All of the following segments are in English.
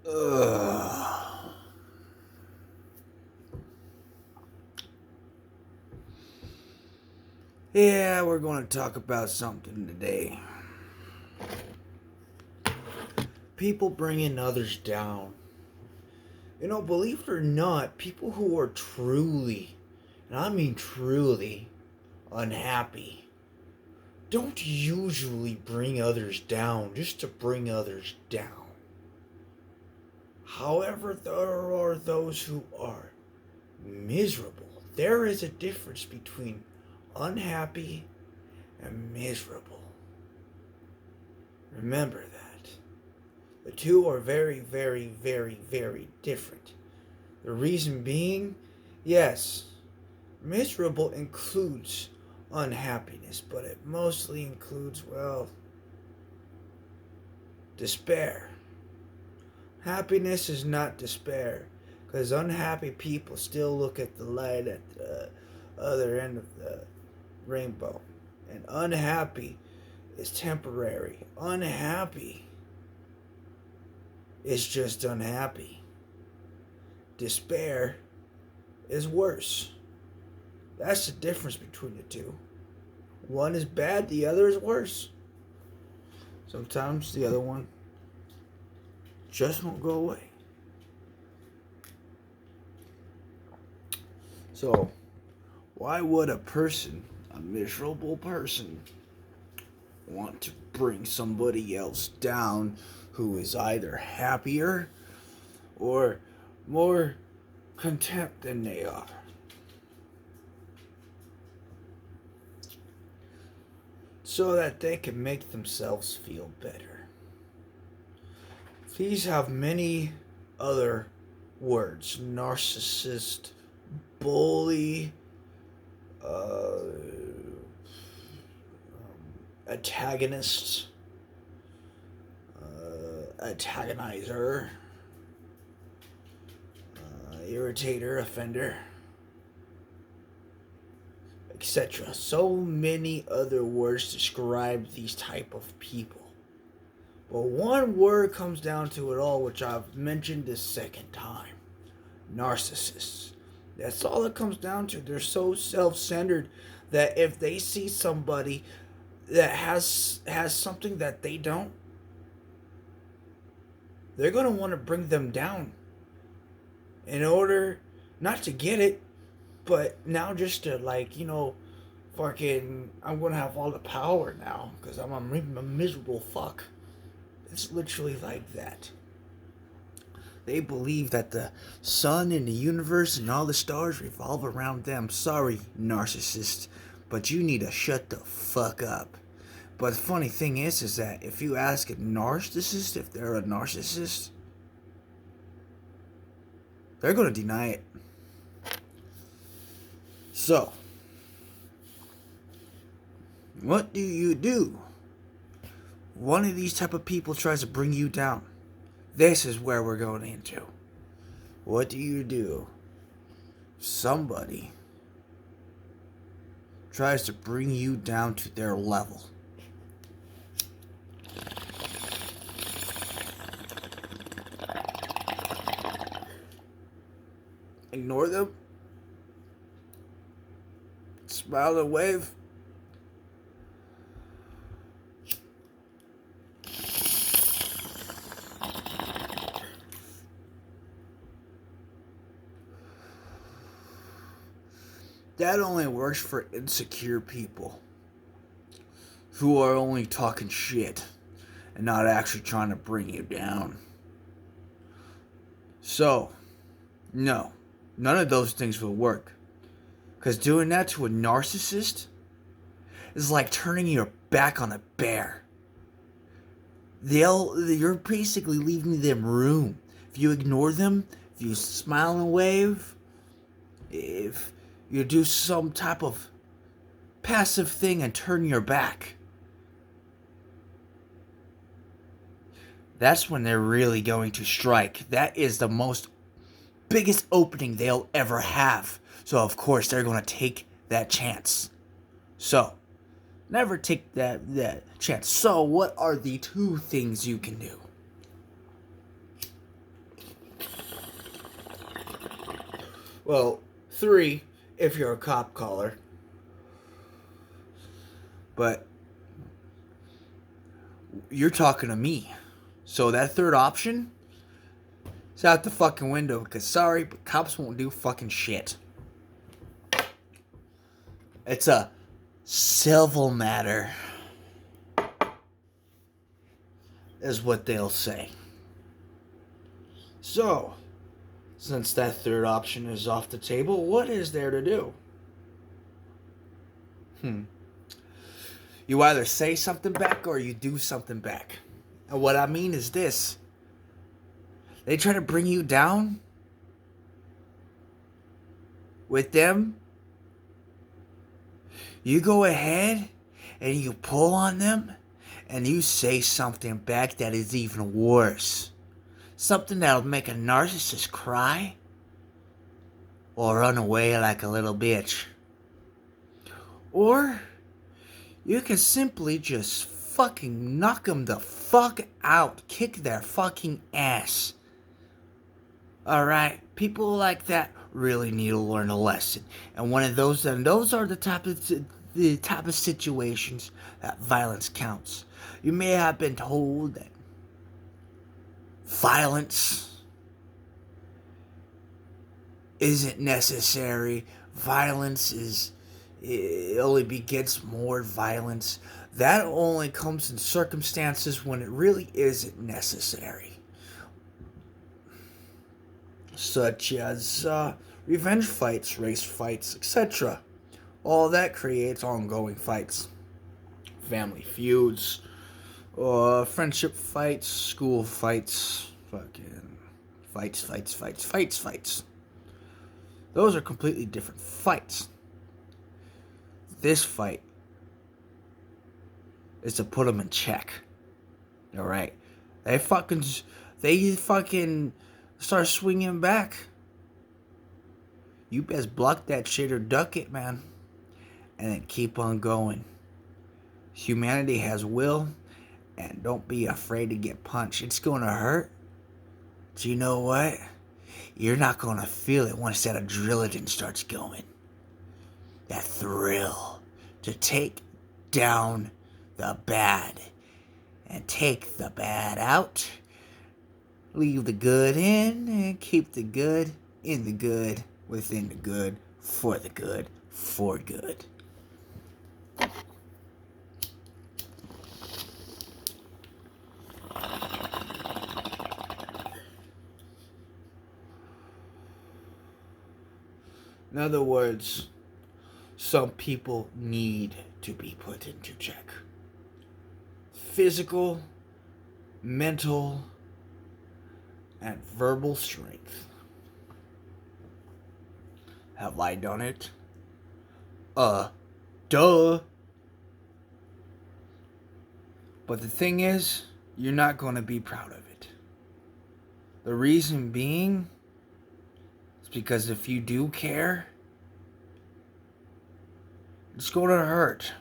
Ugh. Yeah, we're going to talk about something today. People bringing others down. Believe it or not, people who are truly, and I mean truly, unhappy don't usually bring others down just to bring others down. However, there are those who are miserable. There is a difference between unhappy and miserable. Remember that. The two are very, very, very, very different. The reason being, yes, miserable includes unhappiness, but it mostly includes, well, despair. Happiness is not despair, because unhappy people still look at the light at the other end of the rainbow. And unhappy is temporary. Unhappy is just unhappy. Despair is worse. That's the difference between the two. One is bad, the other is worse. Sometimes the other one just won't go away. So, why would a miserable person, want to bring somebody else down who is either happier or more content than they are? So that they can make themselves feel better. These have many other words: narcissist, bully, antagonist, antagonizer, irritator, offender, etc. So many other words describe these type of people. But one word comes down to it all, which I've mentioned this second time: narcissists. That's all it comes down to. They're so self-centered that if they see somebody that has something that they don't, they're going to want to bring them down in order not to get it, but now just to, fucking, I'm going to have all the power now because I'm a miserable fuck. It's literally like that. They believe that the sun and the universe and all the stars revolve around them. Sorry, narcissist, but you need to shut the fuck up. But the funny thing is that if you ask a narcissist if they're a narcissist, they're going to deny it. So, what do you do? One of these type of people tries to bring you down. This is where we're going into. What do you do? Somebody tries to bring you down to their level. Ignore them. Smile and wave. That only works for insecure people who are only talking shit and not actually trying to bring you down. So, no, none of those things will work. Because doing that to a narcissist is like turning your back on a bear. You're basically leaving them room. If you ignore them, if you smile and wave, if you do some type of passive thing and turn your back, that's when they're really going to strike. That is the biggest opening they'll ever have. So of course they're going to take that chance. So, never take that chance. So what are the two things you can do? Well, 3 if you're a cop caller. But you're talking to me. So that third option is out the fucking window because sorry, but cops won't do fucking shit. It's a civil matter, is what they'll say. So, since that third option is off the table, what is there to do? You either say something back or you do something back. And what I mean is this. They try to bring you down with them. You go ahead and you pull on them and you say something back that is even worse. Something that'll make a narcissist cry or run away like a little bitch. Or you can simply just fucking knock them the fuck out. Kick their fucking ass. Alright? People like that really need to learn a lesson. And those are the type of situations that violence counts. You may have been told that violence isn't necessary. It only begets more violence. That only comes in circumstances when it really isn't necessary. Such as revenge fights, race fights, etc. All that creates ongoing fights. Family feuds, friendship fights, school fights, fucking fights. Those are completely different fights. This fight is to put them in check. Alright? They fucking start swinging back. You best block that shit or duck it, man. And then keep on going. Humanity has will, and don't be afraid to get punched. It's going to hurt. But you know what? You're not going to feel it once that adrenaline starts going. That thrill to take down the bad and take the bad out. Leave the good in and keep the good in the good, within the good, for the good, for good. In other words, some people need to be put into check. Physical, mental, and verbal strength. Have I done it? Duh. But the thing is, you're not going to be proud of it. The reason being is because if you do care, it's going to hurt.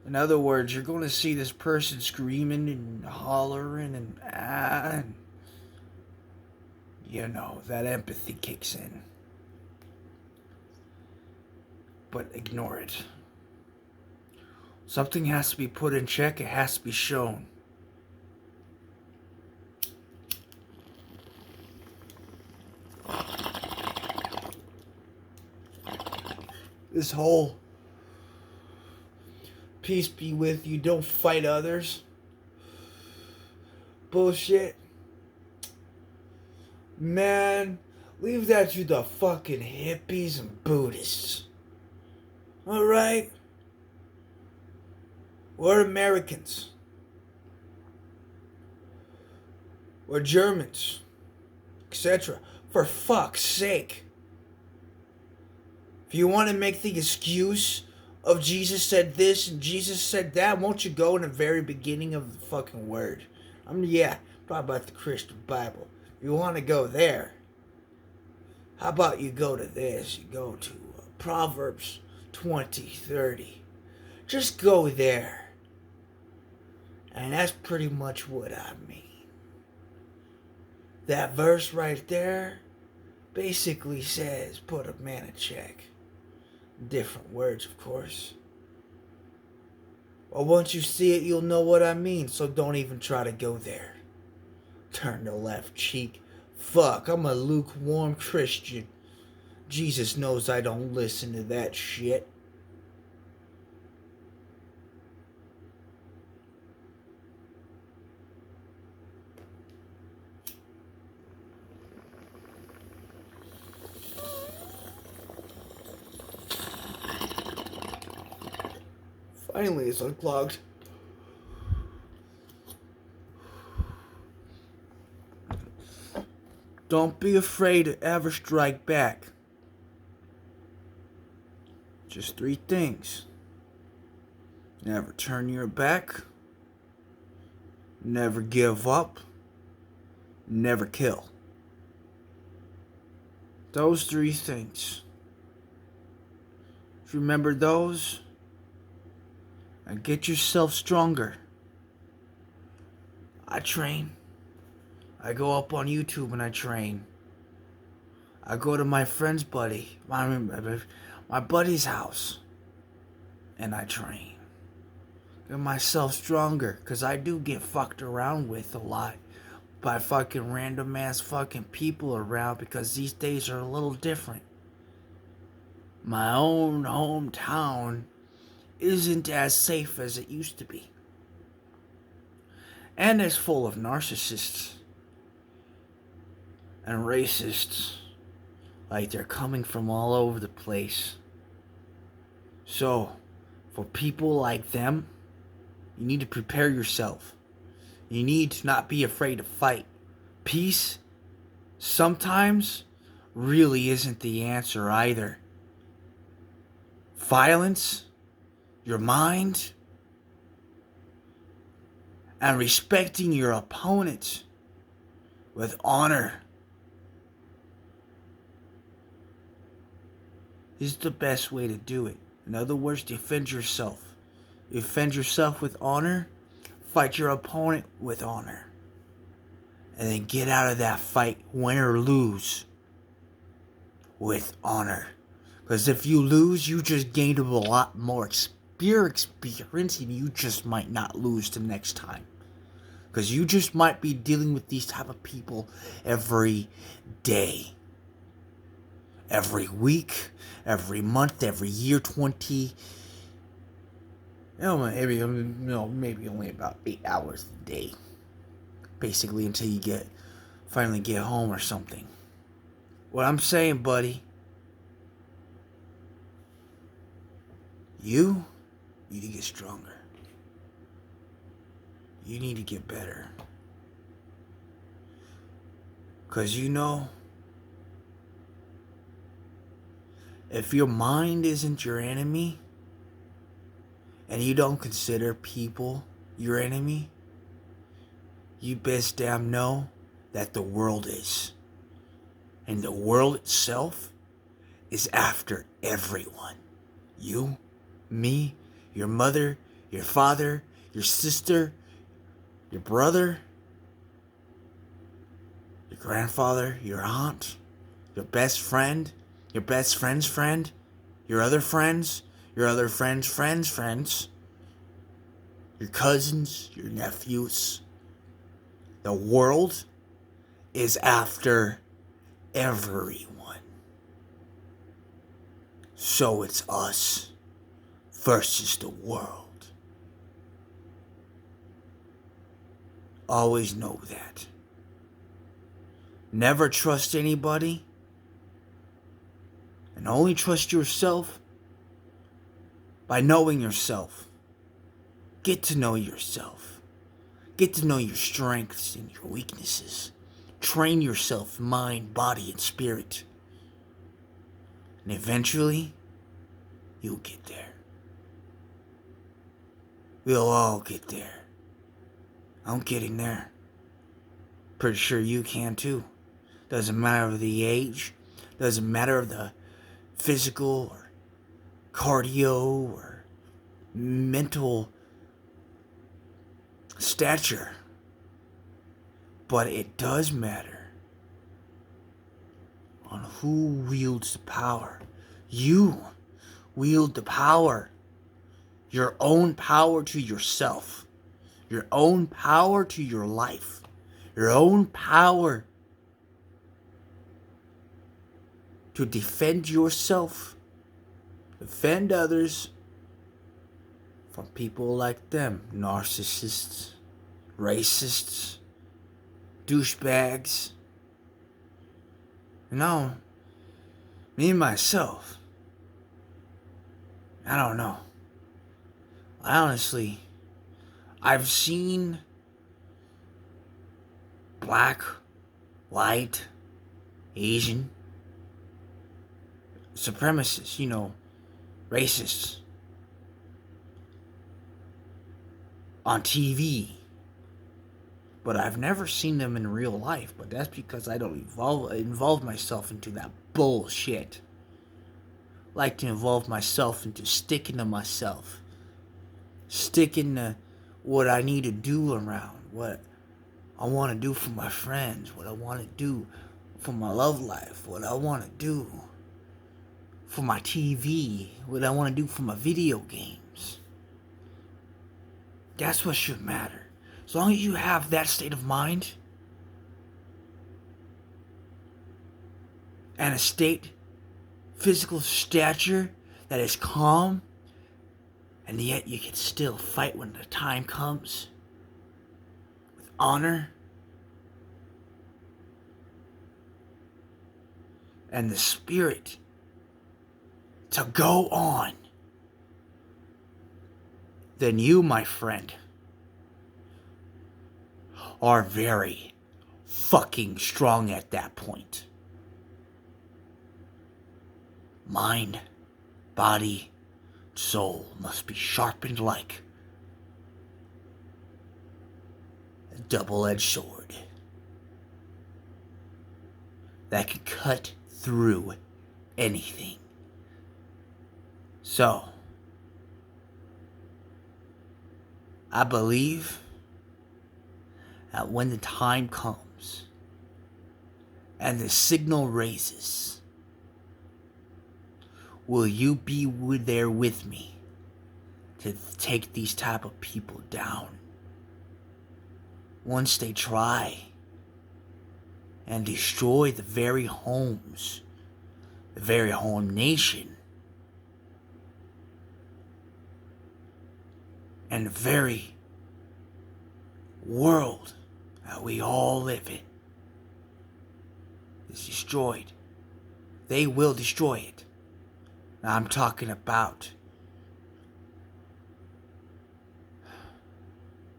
In other words, you're going to see this person screaming and hollering and you know, that empathy kicks in. But ignore it. Something has to be put in check. It has to be shown. This whole peace be with you, don't fight others bullshit. Man, leave that to the fucking hippies and Buddhists. Alright? We're Americans. We're Germans. Etc. For fuck's sake. If you want to make the excuse of Jesus said this and Jesus said that, won't you go in the very beginning of the fucking word? Talking about the Christian Bible. If you want to go there, how about you go to this? You go to Proverbs 20:30. Just go there. And that's pretty much what I mean. That verse right there basically says put a man in check. Different words, of course. Well, once you see it, you'll know what I mean, so don't even try to go there. Turn the left cheek. Fuck, I'm a lukewarm Christian. Jesus knows I don't listen to that shit. Finally, it's unclogged. Don't be afraid to ever strike back. Just 3 things. Never turn your back. Never give up. Never kill. Those 3 things. If you remember those, and get yourself stronger. I train. I go up on YouTube and I train. I go to my friend's buddy, my buddy's house, and I train. Get myself stronger, because I do get fucked around with a lot by fucking random ass fucking people around, because these days are a little different. My own hometown isn't as safe as it used to be. And it's full of narcissists and racists. Like, they're coming from all over the place. So, for people like them, you need to prepare yourself. You need to not be afraid to fight. Peace, sometimes, really isn't the answer either. Violence, your mind, and respecting your opponent with honor is the best way to do it. In other words, defend yourself. Defend yourself with honor. Fight your opponent with honor. And then get out of that fight, win or lose, with honor. Because if you lose, you just gained a lot more experience, and you just might not lose the next time. Because you just might be dealing with these type of people every day. Every week, every month, every year, maybe only about 8 hours a day. Basically, until you finally get home or something. What I'm saying, buddy, you need to get stronger. You need to get better. Because if your mind isn't your enemy, and you don't consider people your enemy, you best damn know that the world is. And the world itself is after everyone. You, me, your mother, your father, your sister, your brother, your grandfather, your aunt, your best friend, your best friend's friend, your other friends, your other friends' friends, your cousins, your nephews. The world is after everyone. So it's us versus the world. Always know that. Never trust anybody, and only trust yourself by knowing yourself. Get to know yourself. Get to know your strengths and your weaknesses. Train yourself, mind, body, and spirit. And eventually, you'll get there. We'll all get there. I'm getting there. Pretty sure you can too. Doesn't matter of the age. Doesn't matter of the physical or cardio or mental stature. But it does matter on who wields the power. You wield the power. Your own power to yourself. Your own power to your life. Your own power to defend yourself. Defend others from people like them. Narcissists. Racists. Douchebags. No. Me myself. I don't know. I've seen black, white, Asian supremacists, racists on TV. But I've never seen them in real life. But that's because I don't involve myself into that bullshit. I like to involve myself into sticking to myself. Sticking to what I need to do around. What I want to do for my friends. What I want to do for my love life. What I want to do for my TV. What I want to do for my video games. That's what should matter. As long as you have that state of mind and a physical stature that is calm, and yet you can still fight when the time comes with honor and the spirit to go on, then you, my friend, are very fucking strong at that point. Mind, body, soul must be sharpened like a double-edged sword that can cut through anything. So, I believe that when the time comes and the signal raises, will you be there with me to take these type of people down? Once they try and destroy the very homes, the very home nation, and the very world that we all live in is destroyed. They will destroy it. Now I'm talking about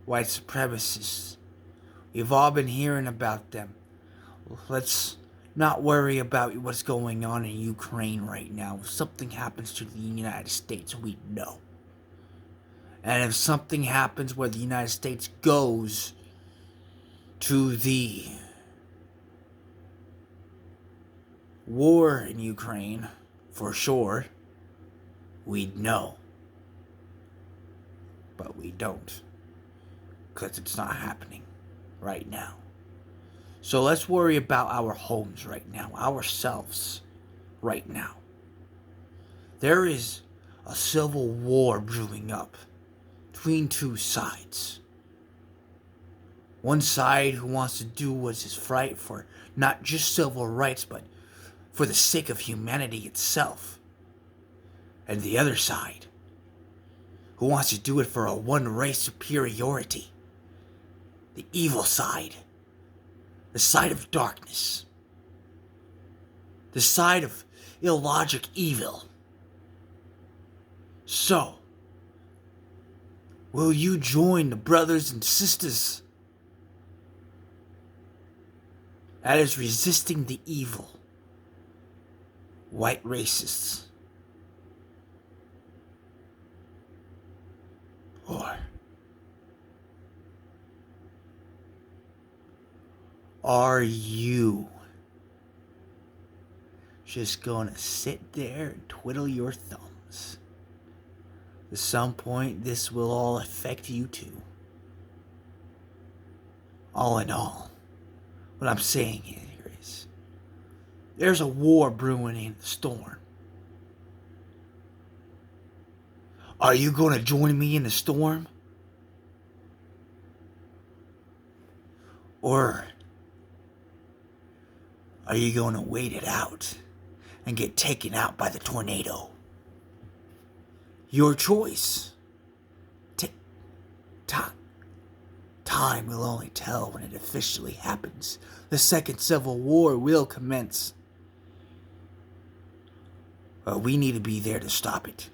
white supremacists. We've all been hearing about them. Let's not worry about what's going on in Ukraine right now. If something happens to the United States, we know. And if something happens where the United States goes to the war in Ukraine, for sure, we'd know. But we don't. Because it's not happening right now. So let's worry about our homes right now, ourselves right now. There is a civil war brewing up between two sides. One side who wants to do what is right for not just civil rights, but for the sake of humanity itself. And the other side who wants to do it for a one race superiority. The evil side. The side of darkness. The side of illogic evil. So, will you join the brothers and sisters that is resisting the evil white racists? Or are you just gonna sit there and twiddle your thumbs? At some point, this will all affect you too. All in all, what I'm saying here is, There's a war brewing in the storm. Are you going to join me in the storm? Or are you going to wait it out and get taken out by the tornado? Your choice. Time will only tell when it officially happens. The Second Civil War will commence. But we need to be there to stop it.